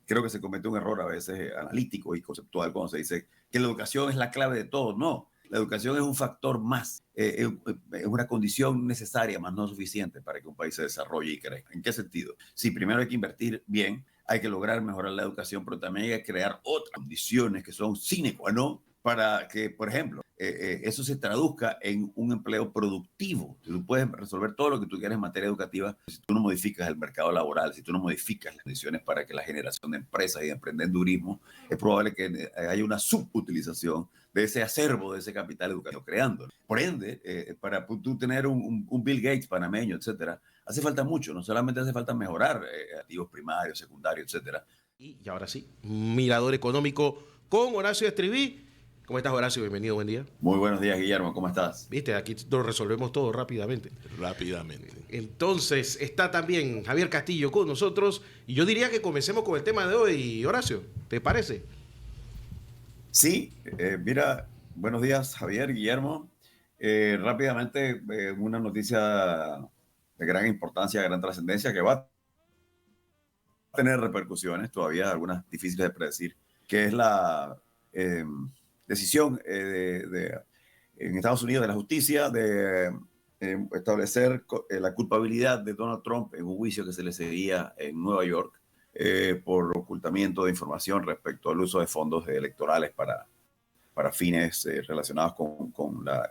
creo que se comete un error a veces analítico y conceptual cuando se dice que la educación es la clave de todo. No, la educación es un factor más, es una condición necesaria, más no suficiente para que un país se desarrolle y crezca. ¿En qué sentido? Sí, primero hay que invertir bien, hay que lograr mejorar la educación, pero también hay que crear otras condiciones que son sine qua non para que, por ejemplo, eso se traduzca en un empleo productivo. Tú puedes resolver todo lo que tú quieras en materia educativa si tú no modificas el mercado laboral, si tú no modificas las condiciones para que la generación de empresas y de emprendedurismo, es probable que haya una subutilización de ese acervo, de ese capital educativo creando. Por ende, para tú tener un Bill Gates panameño, etcétera, hace falta mucho. No solamente hace falta mejorar activos primarios, secundarios, etcétera. Y ahora sí, Mirador Económico con Horacio Estriví. ¿Cómo estás, Horacio? Bienvenido, buen día. Muy buenos días, Guillermo. ¿Cómo estás? Viste, aquí lo resolvemos todo rápidamente. Entonces, está también Javier Castillo con nosotros. Y yo diría que comencemos con el tema de hoy, Horacio. ¿Te parece? Sí, mira, buenos días, Javier, Guillermo. Rápidamente, una noticia de gran importancia, de gran trascendencia, que va a tener repercusiones, todavía algunas difíciles de predecir, que es la decisión en Estados Unidos de la justicia de establecer la culpabilidad de Donald Trump en un juicio que se le seguía en Nueva York por ocultamiento de información respecto al uso de fondos electorales para fines relacionados con una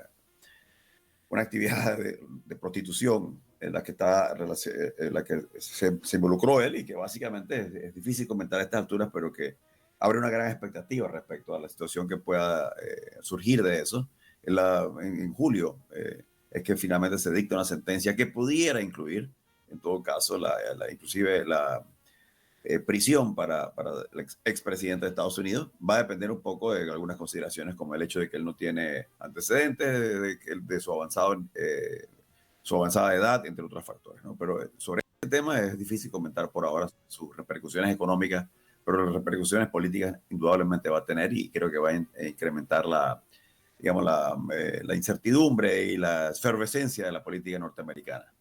actividad de prostitución en la que, se involucró él y que básicamente es difícil comentar a estas alturas, pero que abre una gran expectativa respecto a la situación que pueda surgir de eso. En julio es que finalmente se dicta una sentencia que pudiera incluir, en todo caso, inclusive la prisión para el expresidente de Estados Unidos. Va a depender un poco de algunas consideraciones, como el hecho de que él no tiene antecedentes, de su avanzada edad, entre otros factores, ¿no? Pero sobre este tema es difícil comentar por ahora sus repercusiones económicas, pero las repercusiones políticas indudablemente va a tener, y creo que va a incrementar digamos, la incertidumbre y la efervescencia de la política norteamericana.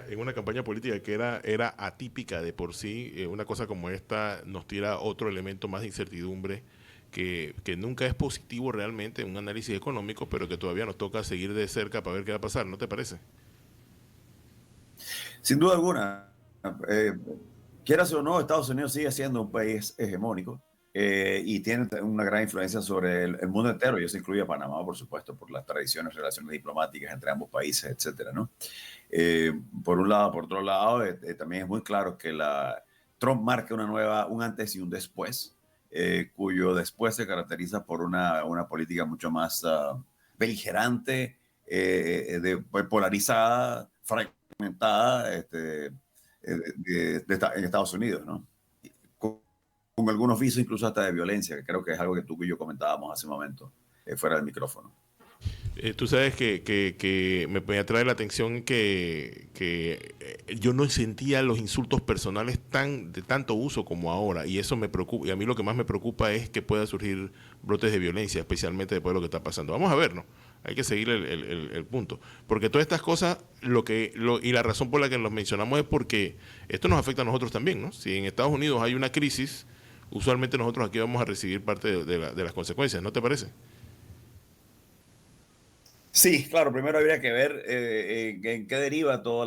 En una campaña política que era atípica de por sí, una cosa como esta nos tira otro elemento más de incertidumbre que nunca es positivo realmente en un análisis económico, pero que todavía nos toca seguir de cerca para ver qué va a pasar, ¿no te parece? Sin duda alguna, quieras o no, Estados Unidos sigue siendo un país hegemónico y tiene una gran influencia sobre el mundo entero, y eso incluye a Panamá, por supuesto, por las tradiciones, relaciones diplomáticas entre ambos países, etcétera, ¿no? Por un lado. Por otro lado, también es muy claro que Trump marca un antes y un después, cuyo después se caracteriza por una política mucho más beligerante, polarizada, fragmentada en Estados Unidos, ¿no? Con algunos visos incluso hasta de violencia, que creo que es algo que tú y yo comentábamos hace un momento fuera del micrófono. Tú sabes que me atrae la atención que yo no sentía los insultos personales de tanto uso como ahora, y eso me preocupa, y a mí lo que más me preocupa es que pueda surgir brotes de violencia, especialmente después de lo que está pasando. Vamos a ver, ¿no? Hay que seguir el punto, porque todas estas cosas, y la razón por la que los mencionamos es porque esto nos afecta a nosotros también, ¿no? Si en Estados Unidos hay una crisis, usualmente nosotros aquí vamos a recibir parte de las consecuencias, ¿no te parece? Sí, claro, primero habría que ver en qué deriva todo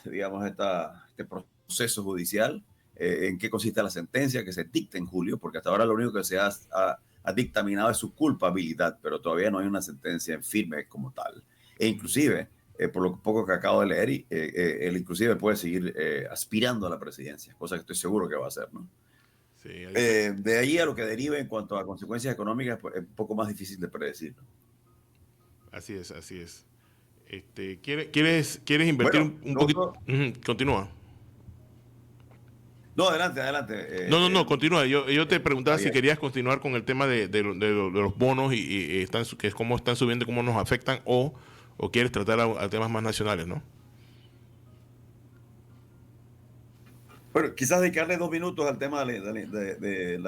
digamos, este proceso judicial, en qué consiste la sentencia que se dicta en julio, porque hasta ahora lo único que se ha dictaminado es su culpabilidad, pero todavía no hay una sentencia firme como tal. E inclusive, por lo poco que acabo de leer, él inclusive puede seguir aspirando a la presidencia, cosa que estoy seguro que va a hacer, ¿no? Sí, de ahí a lo que derive en cuanto a consecuencias económicas, pues, es un poco más difícil de predecir, ¿no? Así es. ¿Quieres invertir un poquito? Continúa. No, adelante. No, continúa. Yo te preguntaba si querías continuar con el tema de los bonos y que cómo están subiendo, cómo nos afectan, o quieres tratar a temas más nacionales, ¿no? Bueno, quizás dedicarle 2 minutos al tema de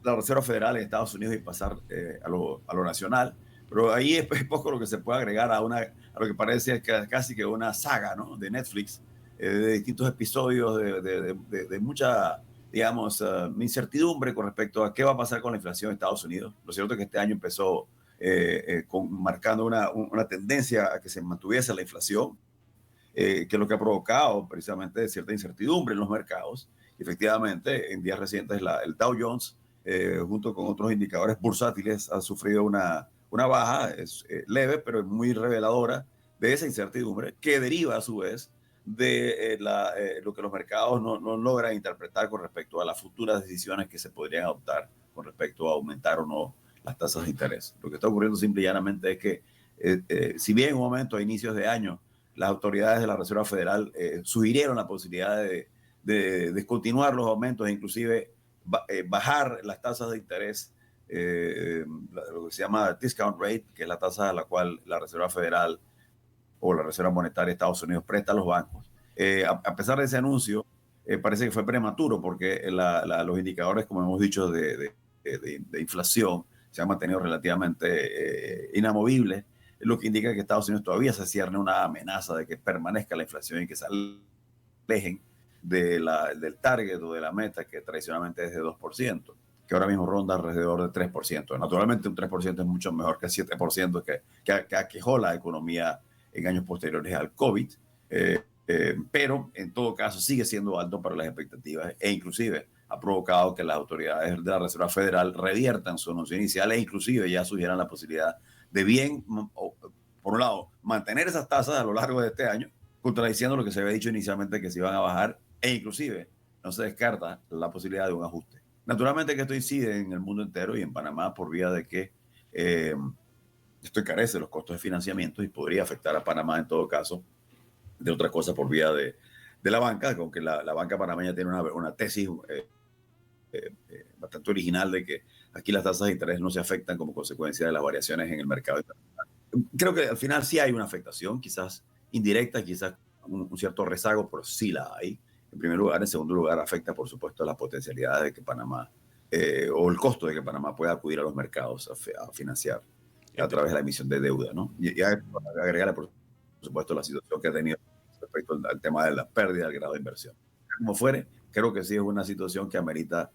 la Reserva Federal de Estados Unidos y pasar a lo nacional. Pero ahí es poco lo que se puede agregar a lo que parece casi que una saga, ¿no?, de Netflix de distintos episodios de mucha, digamos, incertidumbre con respecto a qué va a pasar con la inflación en Estados Unidos. Lo cierto es que este año empezó marcando una tendencia a que se mantuviese la inflación, que es lo que ha provocado precisamente cierta incertidumbre en los mercados. Y efectivamente, en días recientes, el Dow Jones, junto con otros indicadores bursátiles, ha sufrido una baja, leve, pero muy reveladora de esa incertidumbre, que deriva a su vez de lo que los mercados no logran interpretar con respecto a las futuras decisiones que se podrían adoptar con respecto a aumentar o no las tasas de interés. Lo que está ocurriendo simple y llanamente es que, si bien en un momento a inicios de año las autoridades de la Reserva Federal sugirieron la posibilidad de descontinuar los aumentos e inclusive bajar las tasas de interés, lo que se llama discount rate, que es la tasa a la cual la Reserva Federal o la Reserva Monetaria de Estados Unidos presta a los bancos. A pesar de ese anuncio, parece que fue prematuro porque los indicadores, como hemos dicho, de inflación se han mantenido relativamente inamovibles, lo que indica que Estados Unidos todavía se cierne una amenaza de que permanezca la inflación y que se alejen del target o de la meta, que tradicionalmente es de 2%, que ahora mismo ronda alrededor de 3%. Naturalmente, un 3% es mucho mejor que el 7% que aquejó la economía en años posteriores al COVID, pero en todo caso sigue siendo alto para las expectativas e inclusive ha provocado que las autoridades de la Reserva Federal reviertan su anuncio inicial e inclusive ya sugieran la posibilidad de bien, por un lado, mantener esas tasas a lo largo de este año, contradiciendo lo que se había dicho inicialmente que se iban a bajar, e inclusive no se descarta la posibilidad de un ajuste. Naturalmente que esto incide en el mundo entero y en Panamá por vía de que esto encarece los costos de financiamiento y podría afectar a Panamá en todo caso, de otra cosa por vía de la banca, aunque la banca panameña tiene una tesis bastante original de que aquí las tasas de interés no se afectan como consecuencia de las variaciones en el mercado internacional. Creo que al final sí hay una afectación, quizás indirecta, quizás un cierto rezago, pero sí la hay. En primer lugar. En segundo lugar, afecta, por supuesto, las potencialidades de que Panamá, o el costo de que Panamá pueda acudir a los mercados a financiar a través de la emisión de deuda, ¿no? Y agregarle, por supuesto, la situación que ha tenido respecto al tema de la pérdida del grado de inversión. Como fuere, creo que sí es una situación que amerita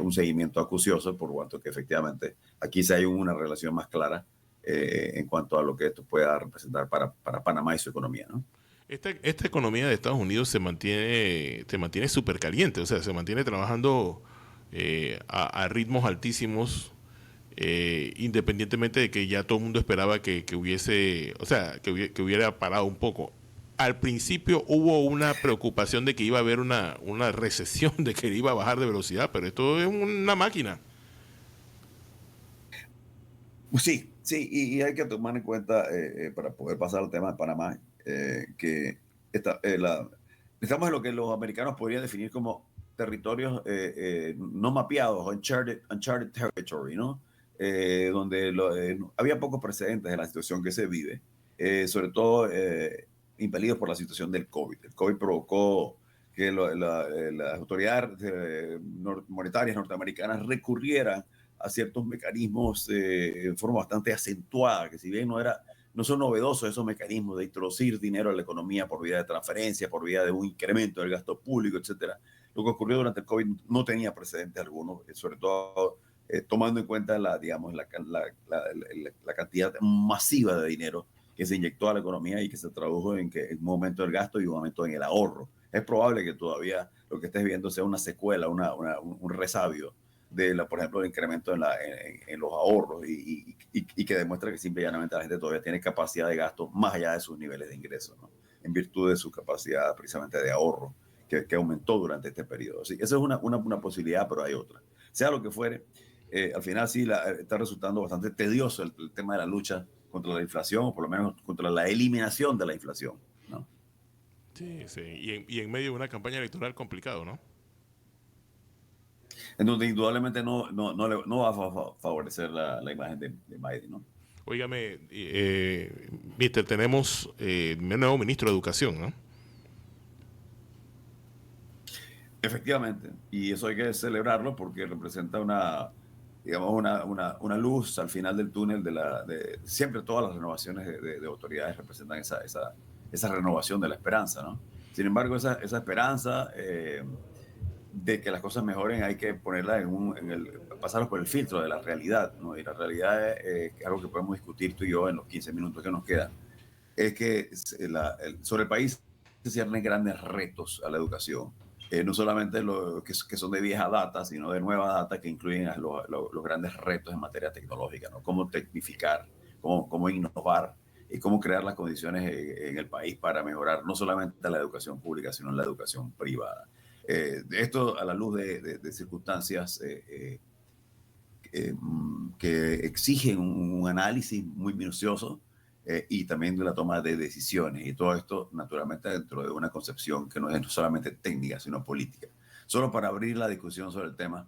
un seguimiento acucioso, por cuanto que efectivamente aquí sí hay una relación más clara en cuanto a lo que esto pueda representar para Panamá y su economía, ¿no? Esta economía de Estados Unidos se mantiene súper caliente, o sea, se mantiene trabajando a ritmos altísimos, independientemente de que ya todo el mundo esperaba que hubiese, o sea, que hubiera parado un poco. Al principio hubo una preocupación de que iba a haber una recesión, de que iba a bajar de velocidad, pero esto es una máquina. Sí, sí, y hay que tomar en cuenta, para poder pasar al tema de Panamá, que estamos en lo que los americanos podrían definir como territorios no mapeados, uncharted territory, ¿no? Donde había pocos precedentes de la situación que se vive, sobre todo impelidos por la situación del COVID. El COVID provocó que las autoridades monetarias norteamericanas recurrieran a ciertos mecanismos en forma bastante acentuada, que si bien no son novedosos esos mecanismos de introducir dinero a la economía por vía de transferencia, por vía de un incremento del gasto público, etcétera. Lo que ocurrió durante el COVID no tenía precedentes alguno, sobre todo tomando en cuenta digamos, la cantidad masiva de dinero que se inyectó a la economía y que se tradujo en un aumento del gasto y un aumento en el ahorro. Es probable que todavía lo que estés viendo sea una secuela, un resabio por ejemplo, el incremento en los ahorros y que demuestra que simple y llanamente la gente todavía tiene capacidad de gasto más allá de sus niveles de ingresos, ¿no? En virtud de su capacidad precisamente de ahorro que aumentó durante este periodo. Así, esa es una posibilidad, pero hay otra. Sea lo que fuere, al final sí está resultando bastante tedioso el tema de la lucha contra la inflación, o por lo menos contra la eliminación de la inflación, ¿no? Sí, sí. Y en medio de una campaña electoral complicado, ¿no? En donde indudablemente no va a favorecer la imagen de Biden, ¿no? Óigame, mister, tenemos un nuevo ministro de Educación, ¿no? Efectivamente, y eso hay que celebrarlo porque representa una luz al final del túnel siempre todas las renovaciones de autoridades representan esa renovación de la esperanza, ¿no? Sin embargo, esa esperanza de que las cosas mejoren hay que ponerla pasarlos por el filtro de la realidad, ¿no? Y la realidad es algo que podemos discutir tú y yo en los 15 minutos que nos quedan. Es que sobre el país se ciernen grandes retos a la educación. No solamente los que son de vieja data, sino de nueva data que incluyen los grandes retos en materia tecnológica, ¿no? Cómo tecnificar, cómo innovar y cómo crear las condiciones en el país para mejorar no solamente la educación pública, sino la educación privada. Esto a la luz de circunstancias que exigen un análisis muy minucioso y también de la toma de decisiones. Y todo esto, naturalmente, dentro de una concepción que no es solamente técnica, sino política. Solo para abrir la discusión sobre el tema,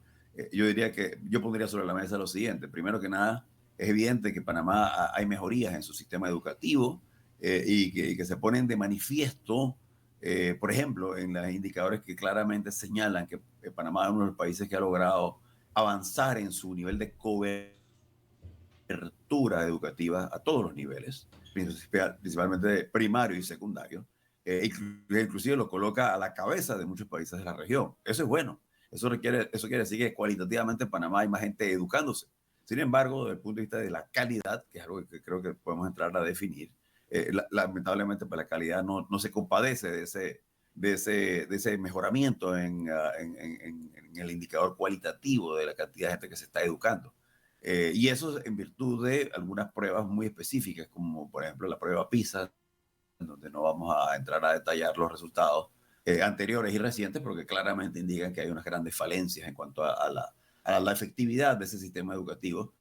yo pondría sobre la mesa lo siguiente. Primero que nada, es evidente que en Panamá hay mejorías en su sistema educativo y que se ponen de manifiesto, por ejemplo, en los indicadores que claramente señalan que Panamá es uno de los países que ha logrado avanzar en su nivel de cobertura educativa a todos los niveles, principalmente primario y secundario, inclusive lo coloca a la cabeza de muchos países de la región. Eso es bueno. Eso quiere decir que cualitativamente en Panamá hay más gente educándose. Sin embargo, desde el punto de vista de la calidad, que es algo que creo que podemos entrar a definir, lamentablemente pues, la calidad no se compadece de ese mejoramiento en el indicador cualitativo de la cantidad de gente que se está educando. Y eso en virtud de algunas pruebas muy específicas, como por ejemplo la prueba PISA, donde no vamos a entrar a detallar los resultados anteriores y recientes, porque claramente indican que hay unas grandes falencias en cuanto a la efectividad de ese sistema educativo.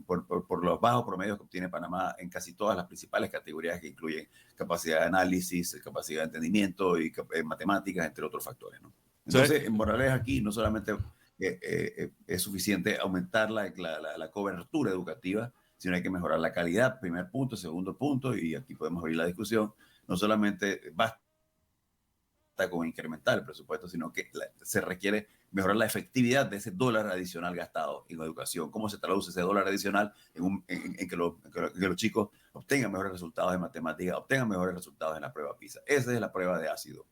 Por los bajos promedios que obtiene Panamá en casi todas las principales categorías que incluyen capacidad de análisis, capacidad de entendimiento y matemáticas, entre otros factores, ¿no? Entonces, en Morales aquí no solamente es suficiente aumentar la cobertura educativa, sino hay que mejorar la calidad, primer punto, segundo punto, y aquí podemos abrir la discusión. No solamente basta con incrementar el presupuesto, sino que se requiere mejorar la efectividad de ese dólar adicional gastado en la educación. ¿Cómo se traduce ese dólar adicional en que los chicos obtengan mejores resultados en matemáticas, obtengan mejores resultados en la prueba PISA? Esa es la prueba de ácido.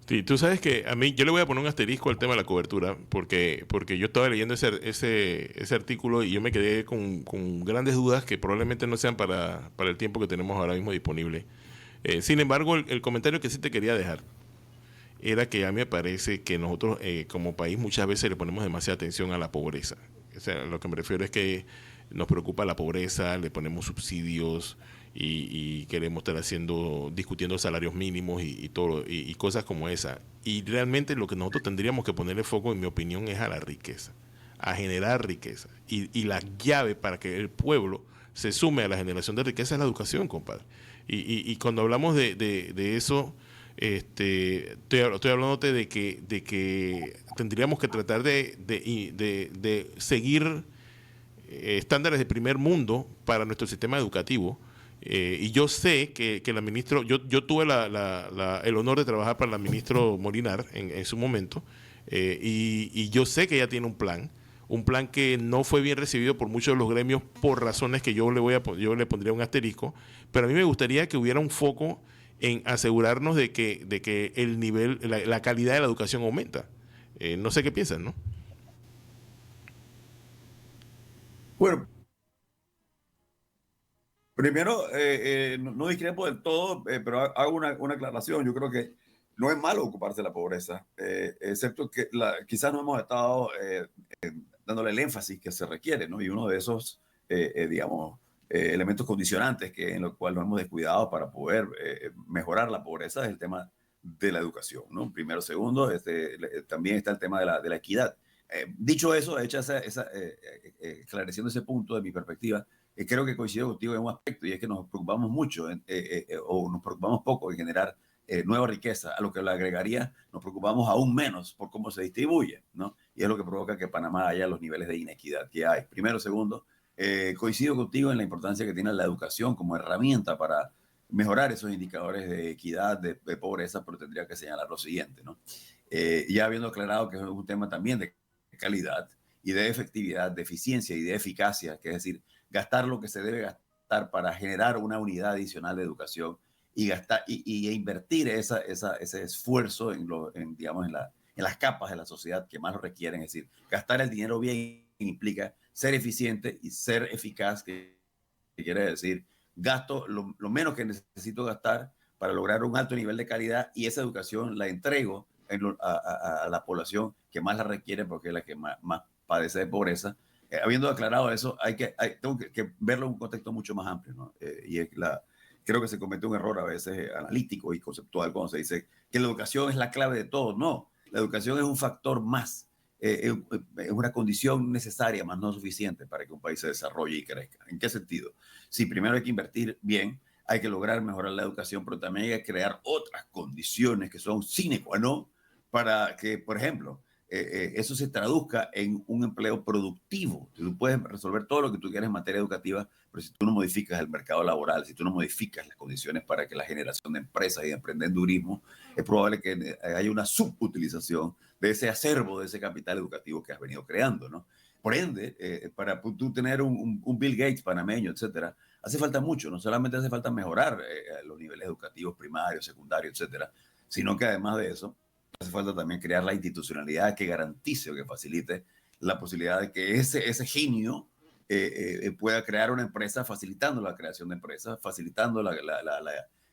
Sí, tú sabes que a mí, yo le voy a poner un asterisco al tema de la cobertura, porque yo estaba leyendo ese artículo y yo me quedé con grandes dudas que probablemente no sean para el tiempo que tenemos ahora mismo disponible. Sin embargo, el comentario que sí te quería dejar era que a mí me parece que nosotros como país muchas veces le ponemos demasiada atención a la pobreza. O sea, lo que me refiero es que nos preocupa la pobreza, le ponemos subsidios y queremos estar discutiendo salarios mínimos y todo y cosas como esa. Y realmente lo que nosotros tendríamos que ponerle foco, en mi opinión, es a la riqueza, a generar riqueza. Y la llave para que el pueblo se sume a la generación de riqueza es la educación, compadre. Y cuando hablamos de eso, estoy hablándote de que tendríamos que tratar de seguir estándares de primer mundo para nuestro sistema educativo. Y yo sé que la ministra, yo tuve el honor de trabajar para la ministra Molinar en su momento, y yo sé que ella tiene un plan que no fue bien recibido por muchos de los gremios por razones que yo le pondría un asterisco, pero a mí me gustaría que hubiera un foco en asegurarnos de que el nivel, la calidad de la educación aumenta. No sé qué piensan, ¿no? Bueno, primero, no discrepo del todo, pero hago una aclaración. Yo creo que no es malo ocuparse de la pobreza, excepto que quizás no hemos estado dándole el énfasis que se requiere, ¿no? Y uno de esos, digamos, elementos condicionantes en los cuales nos hemos descuidado para poder mejorar la pobreza es el tema de la educación, ¿no? Primero, segundo, también está el tema de la equidad. Dicho eso, hecha esclareciendo ese punto de mi perspectiva, creo que coincido contigo en un aspecto, y es que nos preocupamos mucho o nos preocupamos poco en generar nueva riqueza, a lo que le agregaría, nos preocupamos aún menos por cómo se distribuye, ¿no? Y es lo que provoca que Panamá haya los niveles de inequidad que hay. Primero, segundo, coincido contigo en la importancia que tiene la educación como herramienta para mejorar esos indicadores de equidad, de pobreza, pero tendría que señalar lo siguiente, ¿no? Ya habiendo aclarado que es un tema también de calidad y de efectividad, de eficiencia y de eficacia, que es decir, gastar lo que se debe gastar para generar una unidad adicional de educación y gastar y invertir ese esfuerzo digamos, en las capas de la sociedad que más lo requieren. Es decir, gastar el dinero bien implica ser eficiente y ser eficaz, que quiere decir gasto lo menos que necesito gastar para lograr un alto nivel de calidad, y esa educación la entrego a la población que más la requiere, porque es la que más padece de pobreza. Habiendo aclarado eso, tengo que verlo en un contexto mucho más amplio, ¿no? Creo que se comete un error a veces analítico y conceptual cuando se dice que la educación es la clave de todo. No, la educación es un factor más, es una condición necesaria, más no suficiente para que un país se desarrolle y crezca. ¿En qué sentido? Sí, primero hay que invertir bien, hay que lograr mejorar la educación, pero también hay que crear otras condiciones que son sine qua non para que, por ejemplo, eso se traduzca en un empleo productivo. Tú puedes resolver todo lo que tú quieras en materia educativa, pero si tú no modificas el mercado laboral, si tú no modificas las condiciones para que la generación de empresas y de emprendedurismo, es probable que haya una subutilización de ese acervo, de ese capital educativo que has venido creando, ¿no? Por ende, para tú tener un Bill Gates panameño, etcétera, hace falta mucho. No solamente hace falta mejorar los niveles educativos primarios, secundarios, etcétera, sino que además de eso, hace falta también crear la institucionalidad que garantice o que facilite la posibilidad de que ese genio pueda crear una empresa, facilitando la creación de empresas, facilitando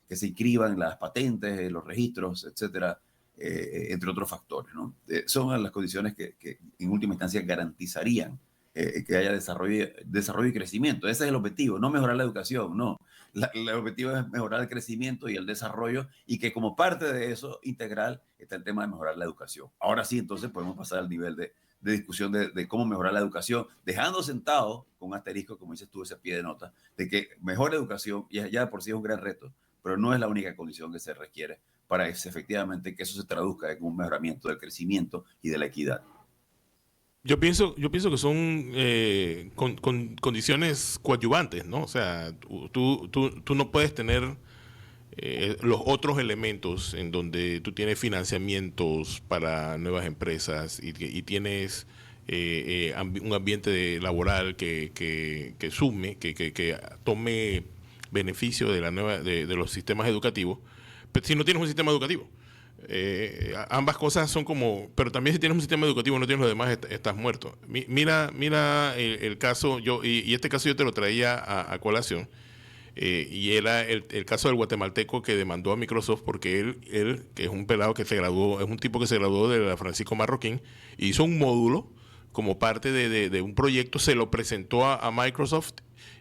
que se inscriban las patentes, los registros, etcétera, entre otros factores, ¿no? Son las condiciones que en última instancia garantizarían que haya desarrollo y crecimiento. Ese es el objetivo, no mejorar la educación, no. El objetivo es mejorar el crecimiento y el desarrollo, y que como parte de eso integral está el tema de mejorar la educación. Ahora sí, entonces podemos pasar al nivel de discusión de cómo mejorar la educación, dejando sentado con un asterisco, como dices tú, ese pie de nota, de que mejor educación, y ya por sí es un gran reto, pero no es la única condición que se requiere para efectivamente que eso se traduzca en un mejoramiento del crecimiento y de la equidad. Yo pienso que son condiciones coadyuvantes, ¿no? O sea, tú no puedes tener los otros elementos en donde tú tienes financiamientos para nuevas empresas y tienes un ambiente laboral que sume, que tome beneficio de los sistemas educativos, pero si no tienes un sistema educativo. Ambas cosas son como, pero también si tienes un sistema educativo no tienes lo demás, estás muerto. Mira el caso, y este caso yo te lo traía a colación, y era el caso del guatemalteco que demandó a Microsoft porque él, que es un pelado que se graduó, es un tipo que se graduó de la Francisco Marroquín, y hizo un módulo como parte de un proyecto, se lo presentó a Microsoft,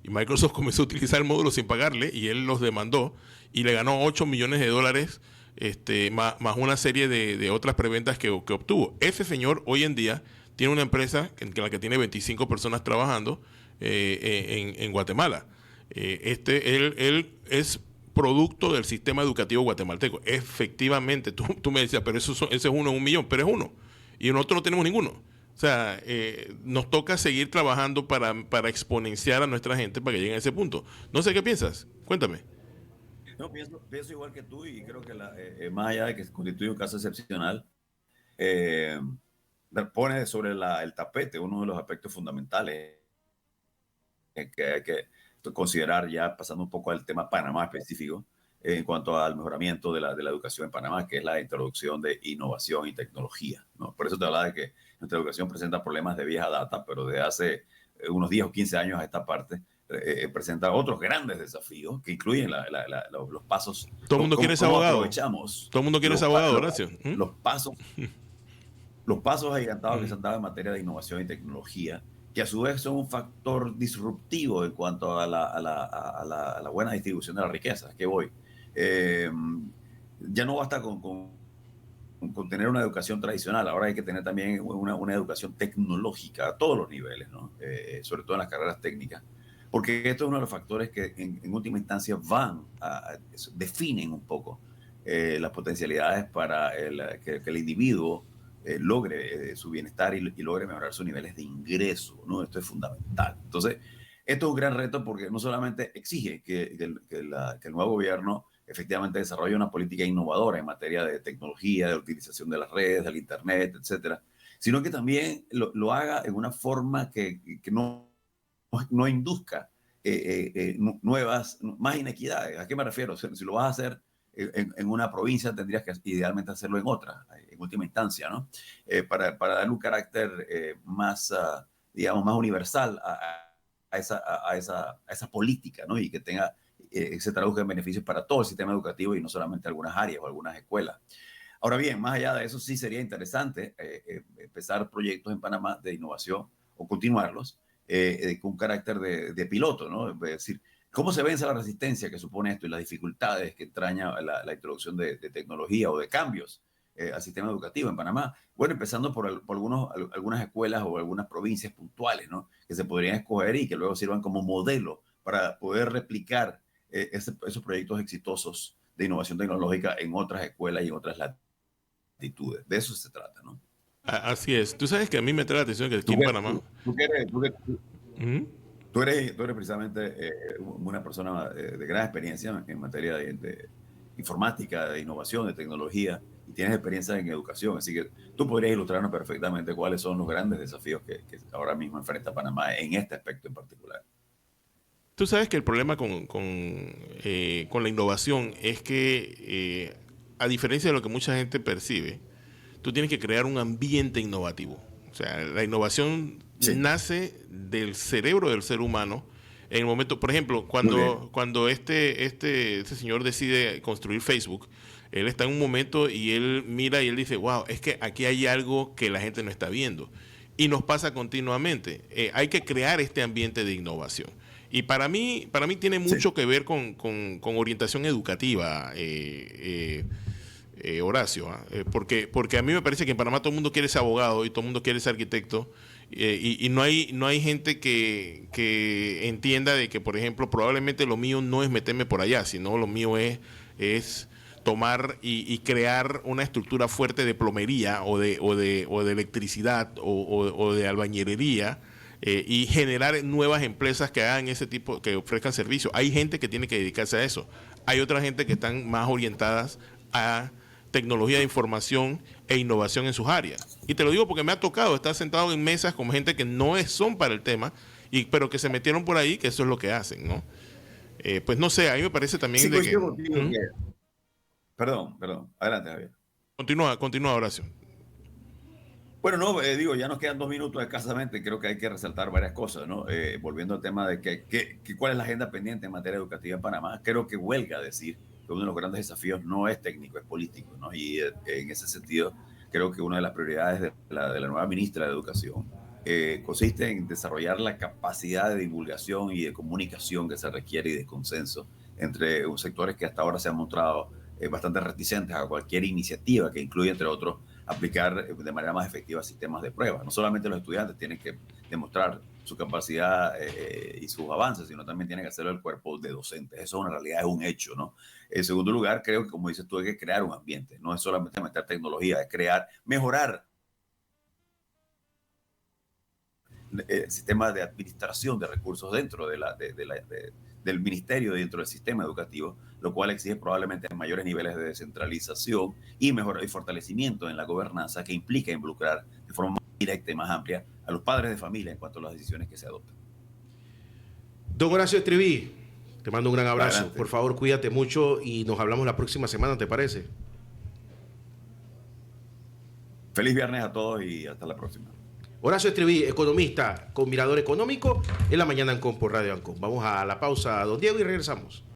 y Microsoft comenzó a utilizar el módulo sin pagarle, y él los demandó, y le ganó $8 millones, más una serie de otras preventas que obtuvo. Ese señor hoy en día tiene una empresa en la que tiene 25 personas trabajando en Guatemala. Él es producto del sistema educativo guatemalteco. Efectivamente, tú me decías, pero ese es uno en 1 millón, pero es uno. Y nosotros no tenemos ninguno. O sea, nos toca seguir trabajando para exponenciar a nuestra gente para que lleguen a ese punto. No sé qué piensas. Cuéntame. No, pienso igual que tú, y creo que más allá de que se constituye un caso excepcional, pone sobre el tapete uno de los aspectos fundamentales que hay que considerar, ya pasando un poco al tema Panamá específico, en cuanto al mejoramiento de la educación en Panamá, que es la introducción de innovación y tecnología, ¿no? Por eso te hablaba de que nuestra educación presenta problemas de vieja data, pero de hace unos 10 o 15 años a esta parte presenta otros grandes desafíos que incluyen los pasos. Todo el mundo quiere ser abogado. Aprovechamos todo el mundo quiere ser abogado, Horacio. Los pasos agigantados que se han dado en materia de innovación y tecnología, que a su vez son un factor disruptivo en cuanto a la buena distribución de la riqueza. Que voy. Ya no basta con tener una educación tradicional, ahora hay que tener también una educación tecnológica a todos los niveles, ¿no? Sobre todo en las carreras técnicas, porque esto es uno de los factores que en última instancia definen un poco las potencialidades para que el individuo logre su bienestar y logre mejorar sus niveles de ingreso, ¿no? Esto es fundamental. Entonces, esto es un gran reto porque no solamente exige que el nuevo gobierno efectivamente desarrolle una política innovadora en materia de tecnología, de utilización de las redes, del internet, etcétera, sino que también lo haga en una forma que no induzca nuevas, más inequidades. ¿A qué me refiero? Si lo vas a hacer en una provincia, tendrías que idealmente hacerlo en otra, en última instancia, ¿no? Para darle un carácter más, digamos, más universal a esa política, ¿no? Y que tenga, se traduzca en beneficios para todo el sistema educativo y no solamente algunas áreas o algunas escuelas. Ahora bien, más allá de eso, sí sería interesante empezar proyectos en Panamá de innovación o continuarlos con un carácter de piloto, ¿no? Es decir, ¿cómo se vence la resistencia que supone esto y las dificultades que entraña la introducción de tecnología o de cambios al sistema educativo en Panamá? Bueno, empezando por algunas escuelas o algunas provincias puntuales, ¿no? Que se podrían escoger y que luego sirvan como modelo para poder replicar esos proyectos exitosos de innovación tecnológica en otras escuelas y en otras latitudes. De eso se trata, ¿no? Así es. Tú sabes que a mí me trae la atención que aquí en Panamá... Tú eres precisamente una persona de gran experiencia en materia de informática, de innovación, de tecnología, y tienes experiencia en educación, así que tú podrías ilustrarnos perfectamente cuáles son los grandes desafíos que ahora mismo enfrenta Panamá en este aspecto en particular. Tú sabes que el problema con la innovación es que, a diferencia de lo que mucha gente percibe, tú tienes que crear un ambiente innovativo. O sea, la innovación nace del cerebro del ser humano. En el momento, por ejemplo, cuando este señor decide construir Facebook, él está en un momento y él mira y él dice, wow, es que aquí hay algo que la gente no está viendo. Y nos pasa continuamente. Hay que crear este ambiente de innovación. Y para mí tiene mucho que ver con orientación educativa, Horacio, porque a mí me parece que en Panamá todo el mundo quiere ser abogado y todo el mundo quiere ser arquitecto, y no hay gente que entienda de que, por ejemplo, probablemente lo mío no es meterme por allá, sino lo mío es tomar y crear una estructura fuerte de plomería o de electricidad o de albañilería, y generar nuevas empresas que hagan ese tipo, que ofrezcan servicios. Hay gente que tiene que dedicarse a eso. Hay otra gente que están más orientadas a tecnología de información e innovación en sus áreas. Y te lo digo porque me ha tocado estar sentado en mesas con gente que no son para el tema, pero que se metieron por ahí, que eso es lo que hacen, ¿no? Pues no sé, a mí me parece también de que... Perdón, adelante, Javier. Continúa, Horacio. Bueno, no, digo, ya nos quedan 2 minutos escasamente, creo que hay que resaltar varias cosas, ¿no? Volviendo al tema de cuál es la agenda pendiente en materia educativa en Panamá, creo que huelga decir que uno de los grandes desafíos no es técnico, es político, ¿no? Y en ese sentido, creo que una de las prioridades de la nueva ministra de Educación consiste en desarrollar la capacidad de divulgación y de comunicación que se requiere y de consenso entre sectores que hasta ahora se han mostrado bastante reticentes a cualquier iniciativa que incluya, entre otros, aplicar de manera más efectiva sistemas de prueba. No solamente los estudiantes tienen que demostrar su capacidad y sus avances, sino también tienen que hacerlo el cuerpo de docentes. Eso es una realidad, es un hecho, ¿no? En segundo lugar, creo que, como dices tú, hay que crear un ambiente. No es solamente meter tecnología, es mejorar el sistema de administración de recursos dentro del ministerio, dentro del sistema educativo, lo cual exige probablemente mayores niveles de descentralización y fortalecimiento en la gobernanza, que implica involucrar de forma más directa y más amplia a los padres de familia en cuanto a las decisiones que se adoptan. Don Horacio Estriví, te mando un gran abrazo. Adelante. Por favor, cuídate mucho y nos hablamos la próxima semana, ¿te parece? Feliz viernes a todos y hasta la próxima. Horacio Estriví, economista con Mirador Económico, en la mañana en Compo Radio Ancon. Vamos a la pausa, don Diego, y regresamos.